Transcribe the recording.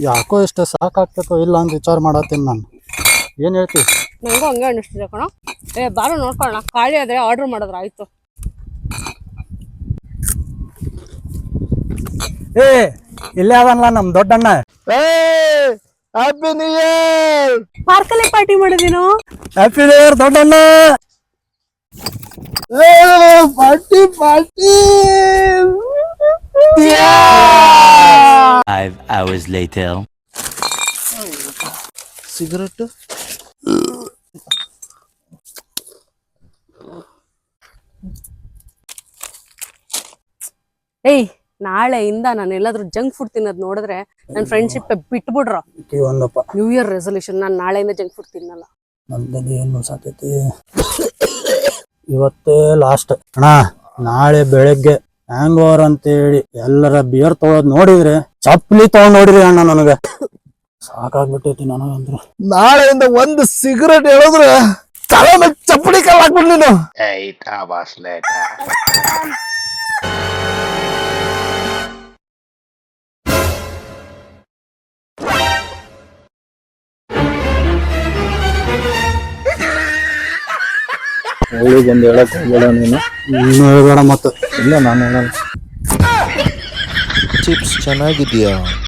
ಯಾಕೋ ಇಷ್ಟ ಸಾಕಾಗ್ತೈತೋ ಇಲ್ಲ ಅಂತ ವಿಚಾರ ಮಾಡತ್ತೀನಿ ನಾನು. ಏನ್ ಹೇಳ್ತಿ? ನಂಗೂ ಹಂಗೆ ಅನ್ನಿಸ್ತಿದೆ ಕಣ. ಬಾರು ನೋಡ್ಕೊಳ್ಳೋಣ, ಖಾಲಿ ಆದ್ರೆ ಆರ್ಡರ್ ಮಾಡಿದ್ರ ಆಯ್ತು. ಇಲ್ಲೇ ಅದನ್ಲ ನಮ್ ದೊಡ್ಡಣ್ಣ. Happy new year. ಪಾರ್ಕಲ್ಲಿ ಪಾರ್ಟಿ ಮಾಡಿದೀನೋ. ಹ್ಯಾಪಿ ನ್ಯೂ ಇಯರ್ ದೊಡ್ಡಣ್ಣ. Party party. 5 hours later. Cigarette ನಾಳೆಯಿಂದ ನಾನು ಎಲ್ಲಾದ್ರೂ ಜಂಕ್ ಫುಡ್ ತಿನ್ನೋದು ನೋಡಿದ್ರೆ ನನ್ನ ಫ್ರೆಂಡ್ಶಿಪ್ ಬಿಟ್ಬಿಡ್ರ. ಒಂದಪ್ಪ ನ್ಯೂ ಇಯರ್ ರೆಸೊಲ್ಯೂಷನ್, ನಾನು ನಾಳೆಯಿಂದ ಜಂಕ್ ಫುಡ್ ತಿನ್ನಲ್ಲ. ನಮ್ದಲ್ಲಿ ಏನು ಸಾಕೈತಿ, ಇವತ್ತೇ ಲಾಸ್ಟ್ ಅಣ್ಣ. ನಾಳೆ ಬೆಳಗ್ಗೆ ಹ್ಯಾಂಗ್ ಓವರ್ ಅಂತೇಳಿ ಎಲ್ಲರ ಬಿಯರ್ ತೊಗೊಳೋದ್ ನೋಡಿದ್ರೆ ಚಪ್ಪಲಿ ತಗೊಂಡ್ ನೋಡಿರಿ ಅಣ್ಣ. ನನಗೆ ಸಾಕಾಗ್ಬಿಟ್ಟೈತಿ ನನಗಂದ್ರು. ನಾಳೆಯಿಂದ ಒಂದು ಸಿಗರೆಟ್ ಹೇಳಿದ್ರೆ ತಲೆ ಮೇಲೆ ಚಪ್ಪಡಿ ಕಲ್ಲು ಹಾಕ್ಬಿಡ್ ನೀನು. 8 hours later. ಒಂದು ಹೇಳಕ್ ಹೋಗ್ಬೇಡ ನೀನು. ಹೇಳ್ಬೇಡ ಮತ್ತೆ. ಇಲ್ಲ ನಾನು ಹೇಳಲ್ಲ. ಚಿಪ್ಸ್ ಚೆನ್ನಾಗಿದೆಯಾ?